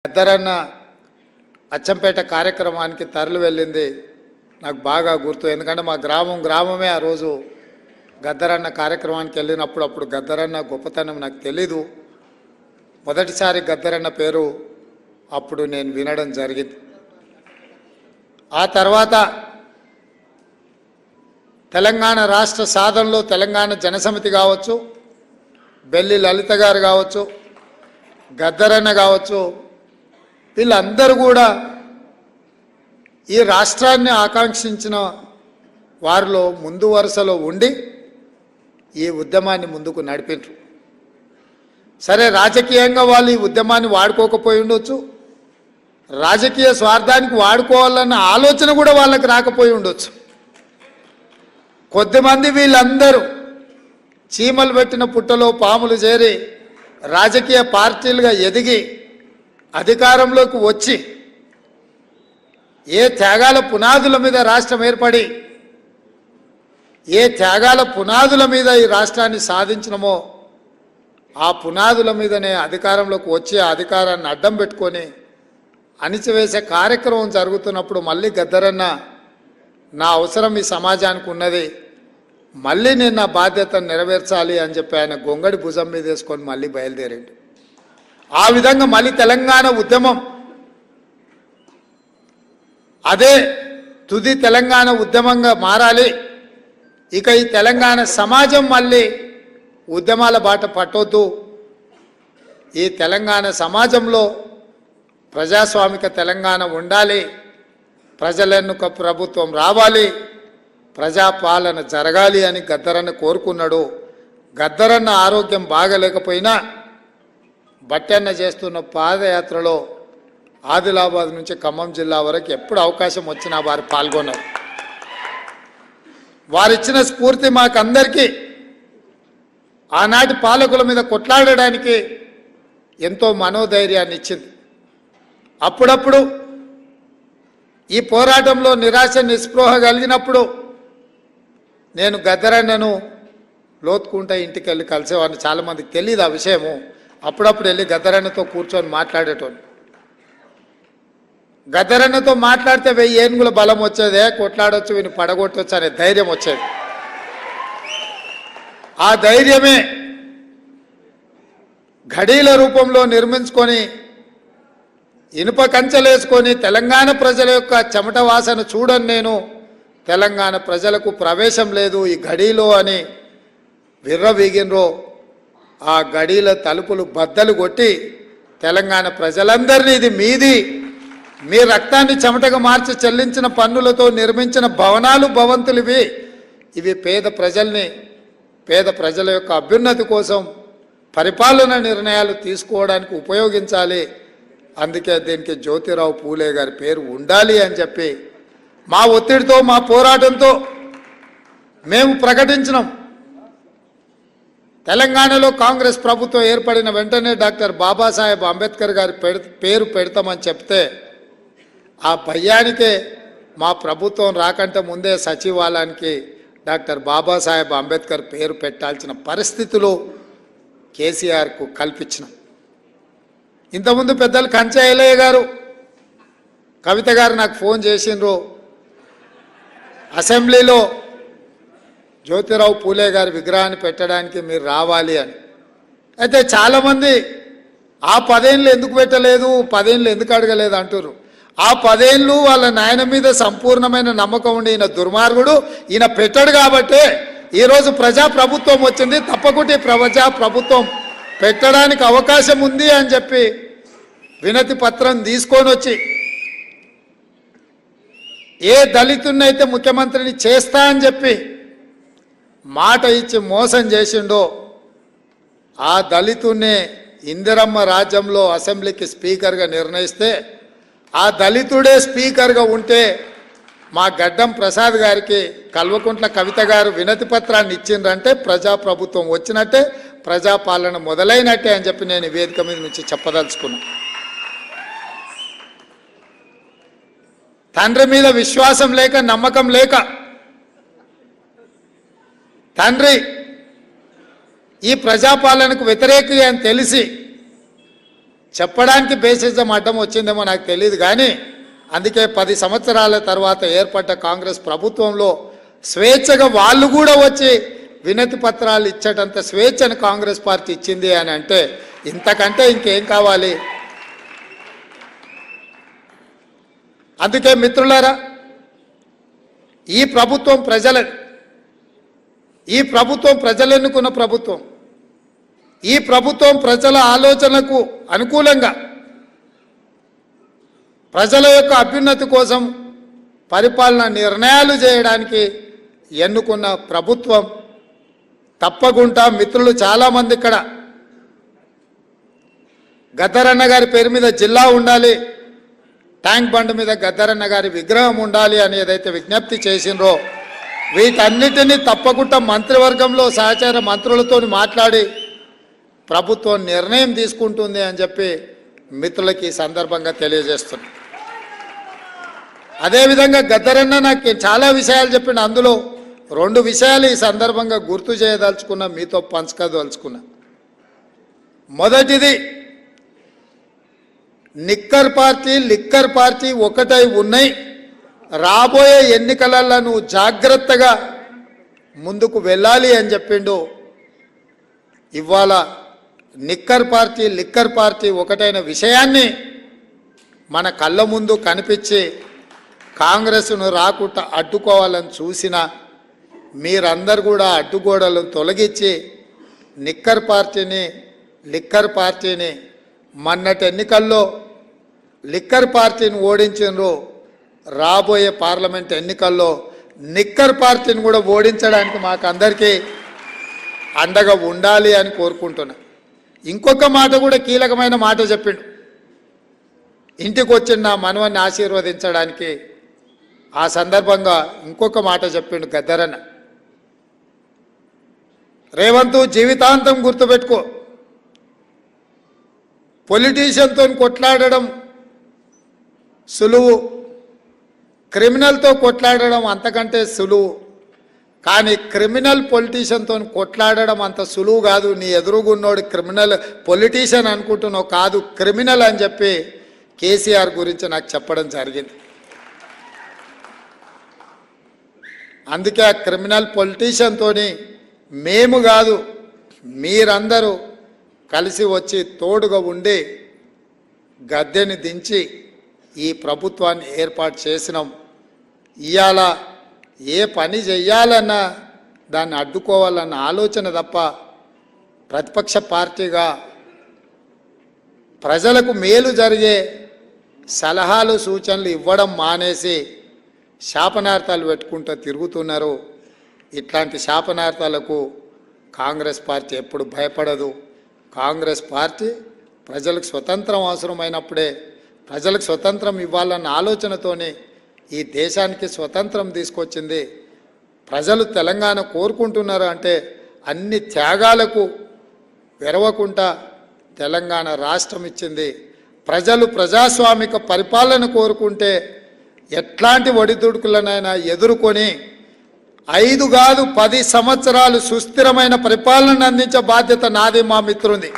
గద్దరన్న అచ్చంపేట కార్యక్రమానికి తరలి వెళ్ళింది నాకు బాగా గుర్తు. ఎందుకంటే మా గ్రామమే ఆ రోజు గద్దరన్న కార్యక్రమానికి వెళ్ళినప్పుడు అప్పుడు గద్దరన్న గొప్పతనం నాకు తెలీదు. మొదటిసారి గద్దరన్న పేరు అప్పుడు నేను వినడం జరిగింది. ఆ తర్వాత తెలంగాణ రాష్ట్ర సాధనలో తెలంగాణ జనసమితి కావచ్చు, బెల్లి లలిత గారు కావచ్చు, గద్దరన్న కావచ్చు, వీళ్ళందరూ కూడా ఈ రాష్ట్రాన్ని ఆకాంక్షించిన వారిలో ముందు వరుసలో ఉండి ఈ ఉద్యమాన్ని ముందుకు నడిపించరు. సరే, రాజకీయంగా వాళ్ళు ఈ ఉద్యమాన్ని వాడుకోకపోయి ఉండొచ్చు, రాజకీయ స్వార్థానికి వాడుకోవాలన్న ఆలోచన కూడా వాళ్ళకి రాకపోయి ఉండొచ్చు. కొద్దిమంది వీళ్ళందరూ చీమలు పెట్టిన పుట్టలో పాములు చేరి రాజకీయ పార్టీలుగా ఎదిగి అధికారంలోకి వచ్చి ఏ త్యాగాల పునాదుల మీద రాష్ట్రం ఏర్పడి ఏ త్యాగాల పునాదుల మీద ఈ రాష్ట్రాన్ని సాధించినమో ఆ పునాదుల మీదనే అధికారంలోకి వచ్చి ఆ అధికారాన్ని అడ్డం పెట్టుకొని అణిచివేసే కార్యక్రమం జరుగుతున్నప్పుడు మళ్ళీ గద్దరన్న నా అవసరం ఈ సమాజానికి ఉన్నది, మళ్ళీ నేను నా బాధ్యతను నెరవేర్చాలి అని చెప్పి ఆయన గొంగడి భుజం మీద వేసుకొని మళ్ళీ బయలుదేరాడు. ఆ విధంగా మళ్ళీ తెలంగాణ ఉద్యమం అదే తుది తెలంగాణ ఉద్యమంగా మారాలి. ఇక ఈ తెలంగాణ సమాజం మళ్ళీ ఉద్యమాల బాట పట్టొద్దు, ఈ తెలంగాణ సమాజంలో ప్రజాస్వామిక తెలంగాణ ఉండాలి, ప్రజలెన్నుక ప్రభుత్వం రావాలి, ప్రజాపాలన జరగాలి అని గద్దరన్న కోరుకున్నాడు. గద్దరన్న ఆరోగ్యం బాగలేకపోయినా బట్టన్న చేస్తున్న పాదయాత్రలో ఆదిలాబాద్ నుంచి ఖమ్మం జిల్లా వరకు ఎప్పుడు అవకాశం వచ్చినా వారు పాల్గొన్నారు. వారిచ్చిన స్ఫూర్తి మాకందరికీ ఆనాటి పాలకుల మీద కొట్లాడడానికి ఎంతో మనోధైర్యాన్ని ఇచ్చింది. అప్పుడప్పుడు ఈ పోరాటంలో నిరాశ నిస్పృహ కలిగినప్పుడు నేను గద్దరన్నను లోతుకుంటా ఇంటికి వెళ్ళి కలిసేవాడిని. చాలామందికి తెలియదు ఆ విషయము. అప్పుడప్పుడు వెళ్ళి గద్దరన్నతో కూర్చొని మాట్లాడేటోని. గద్దరన్నతో మాట్లాడితే 1000 ఏనుగుల బలం వచ్చేదే, కొట్లాడొచ్చు, వీని పడగొట్టవచ్చు అనే ధైర్యం వచ్చేది. ఆ ధైర్యమే ఘడీల రూపంలో నిర్మించుకొని ఇనుప కంచెలేసుకొని తెలంగాణ ప్రజల యొక్క చెమట వాసన చూడని నేను తెలంగాణ ప్రజలకు ప్రవేశం లేదు ఈ గడీలో అని విర్రవీగినరో ఆ గడీల తలుపులు బద్దలు కొట్టి తెలంగాణ ప్రజలందరినీ ఇది మీది, మీ రక్తాన్ని చెమటగా మార్చి చెల్లించిన పన్నులతో నిర్మించిన భవనాలు భవంతులు ఇవి పేద ప్రజల యొక్క అభ్యున్నతి కోసం పరిపాలన నిర్ణయాలు తీసుకోవడానికి ఉపయోగించాలి, అందుకే దీనికి జ్యోతిరావు పూలే గారి పేరు ఉండాలి అని చెప్పి మా ఒత్తిడితో మా పోరాటంతో మేము ప్రకటించినాం. తెలంగాణలో కాంగ్రెస్ ప్రభుత్వం ఏర్పడిన వెంటనే డాక్టర్ బాబాసాహెబ్ అంబేద్కర్ గారి పేరు పెడతామని చెప్తే ఆ భయానికే మా ప్రభుత్వం రాకంటే ముందే సచివాలయానికి డాక్టర్ బాబాసాహెబ్ అంబేద్కర్ పేరు పెట్టాల్సిన పరిస్థితులు కేసీఆర్కు కల్పించినాం. ఇంతకుముందు పెద్దలు కంచయ్య గారు, కవిత గారు నాకు ఫోన్ చేసిండ్రు, అసెంబ్లీలో జ్యోతిరావు పూలే గారి విగ్రహాన్ని పెట్టడానికి మీరు రావాలి అని. అయితే చాలామంది ఆ 10 ఏళ్ళు ఎందుకు పెట్టలేదు, 10 ఏళ్ళు ఎందుకు అడగలేదు అంటారు. ఆ 10 ఏళ్ళు వాళ్ళ నాయన మీద సంపూర్ణమైన నమ్మకం ఉండి ఈయన దుర్మార్గుడు, ఈయన పెట్టాడు కాబట్టే ఈరోజు ప్రజాప్రభుత్వం వచ్చింది, తప్పకుండా ప్రజాప్రభుత్వం పెట్టడానికి అవకాశం ఉంది అని చెప్పి వినతి పత్రం తీసుకొని వచ్చి ఏ దళితున్నైతే ముఖ్యమంత్రిని చేస్తా అని చెప్పి మాట ఇచ్చి మోసం చేసిండో ఆ దళితున్నే ఇందిరమ్మ రాజ్యంలో అసెంబ్లీకి స్పీకర్గా నిర్ణయిస్తే ఆ దళితుడే స్పీకర్గా ఉంటే మా గడ్డం ప్రసాద్ గారికి కల్వకుంట్ల కవిత గారు వినతి పత్రాన్ని ఇచ్చిండ్రంటే ప్రజాప్రభుత్వం వచ్చినట్టే, ప్రజాపాలన మొదలైనట్టే అని చెప్పి నేను వేదిక మీద నుంచి చెప్పదలుచుకున్నా. తండ్రి మీద విశ్వాసం లేక, నమ్మకం లేక తండ్రి ఈ ప్రజాపాలనకు వ్యతిరేకి అని తెలిసి చెప్పడానికి బేసిజం అడ్డం వచ్చిందేమో నాకు తెలియదు కానీ అందుకే 10 సంవత్సరాల తర్వాత ఏర్పడ్డ కాంగ్రెస్ ప్రభుత్వంలో స్వేచ్ఛగా వాళ్ళు కూడా వచ్చి వినతి పత్రాలు ఇచ్చేటంత స్వేచ్ఛను కాంగ్రెస్ పార్టీ ఇచ్చింది అని అంటే ఇంతకంటే ఇంకేం కావాలి? అందుకే మిత్రులారా, ఈ ప్రభుత్వం ప్రజలది. ఈ ప్రభుత్వం ప్రజలు ఎన్నుకున్న ప్రభుత్వం. ఈ ప్రభుత్వం ప్రజల ఆలోచనలకు అనుకూలంగా ప్రజల యొక్క అభ్యున్నతి కోసం పరిపాలన నిర్ణయాలు చేయడానికి ఎన్నుకున్న ప్రభుత్వం. తప్పకుండా మిత్రులు చాలామంది ఇక్కడ గద్దరన్న గారి పేరు మీద జిల్లా ఉండాలి, ట్యాంక్ బండ్ మీద గద్దరన్న గారి విగ్రహం ఉండాలి అని ఏదైతే విజ్ఞప్తి చేసినరో వీటన్నిటినీ తప్పకుండా మంత్రివర్గంలో సహచార మంత్రులతో మాట్లాడి ప్రభుత్వం నిర్ణయం తీసుకుంటుంది అని చెప్పి మిత్రులకి ఈ సందర్భంగా తెలియజేస్తున్నా. అదేవిధంగా గద్దరన్న నాకు చాలా విషయాలు చెప్పిండు. అందులో 2 విషయాలు ఈ సందర్భంగా గుర్తు చేయదలుచుకున్నా, మీతో పంచుకోదలుచుకున్నా. మొదటిది, లిక్కర్ పార్టీ ఒకటై ఉన్నాయి. రాబోయే ఎన్నికలలో నువ్వు జాగ్రత్తగా ముందుకు వెళ్ళాలి అని చెప్పిండు. ఇవాళ లిక్కర్ పార్టీ ఒకటైన విషయాన్ని మన కళ్ళ ముందు కనిపించి కాంగ్రెస్ను రాకుండా అడ్డుకోవాలని చూసినా మీరందరూ కూడా అడ్డుగోడలను తొలగించి లిక్కర్ పార్టీని మొన్నటి ఎన్నికల్లో లిక్కర్ పార్టీని ఓడించినరు. రాబోయే పార్లమెంట్ ఎన్నికల్లో నిక్కర్ పార్టీని కూడా ఓడించడానికి మాకు అందరికీ అండగా ఉండాలి అని కోరుకుంటున్నా. ఇంకొక మాట కూడా కీలకమైన మాట చెప్పిండు. ఇంటికి వచ్చిన నా మనవన్ని ఆశీర్వదించడానికి ఆ సందర్భంగా ఇంకొక మాట చెప్పిండు గద్దరన్న. రేవంతు, జీవితాంతం గుర్తుపెట్టుకో, పొలిటీషియన్తో కొట్లాడడం సులువు, క్రిమినల్తో కొట్లాడడం అంతకంటే సులువు. కానీ క్రిమినల్ పొలిటీషియన్తో కొట్లాడడం అంత సులువు కాదు. నీ ఎదురుగున్నోడు క్రిమినల్ పొలిటీషియన్ అనుకుంటున్నావు, కాదు క్రిమినల్ అని చెప్పి కేసీఆర్ గురించి నాకు చెప్పడం జరిగింది. అందుకే ఆ క్రిమినల్ పొలిటీషియన్తో మేము కాదు మీరందరూ కలిసి వచ్చి తోడుగా ఉండి గద్దెని దించి ఈ ప్రభుత్వాన్ని ఏర్పాటు చేసినాం. ఇవాళ ఏ పని చెయ్యాలన్నా దాన్ని అడ్డుకోవాలన్న ఆలోచన తప్ప ప్రతిపక్ష పార్టీగా ప్రజలకు మేలు జరిగే సలహాలు సూచనలు ఇవ్వడం మానేసి శాపనార్థాలు పెట్టుకుంటూ తిరుగుతున్నారు. ఇట్లాంటి శాపనార్థాలకు కాంగ్రెస్ పార్టీ ఎప్పుడు భయపడదు. కాంగ్రెస్ పార్టీ ప్రజలకు స్వతంత్రం అవసరమైనప్పుడే ప్రజలకు స్వతంత్రం ఇవ్వాలన్న ఆలోచనతోనే ఈ దేశానికి స్వతంత్రం తీసుకొచ్చింది. ప్రజలు తెలంగాణ కోరుకుంటున్నారు అంటే అన్ని త్యాగాలకు వెరవకుండా తెలంగాణ రాష్ట్రం ఇచ్చింది. ప్రజలు ప్రజాస్వామిక పరిపాలన కోరుకుంటే ఎట్లాంటి ఒడిదుడుకులనైనా ఎదుర్కొని 5 కాదు 10 సంవత్సరాలు సుస్థిరమైన పరిపాలన అందించే బాధ్యత నాది, మా మిత్రుంది.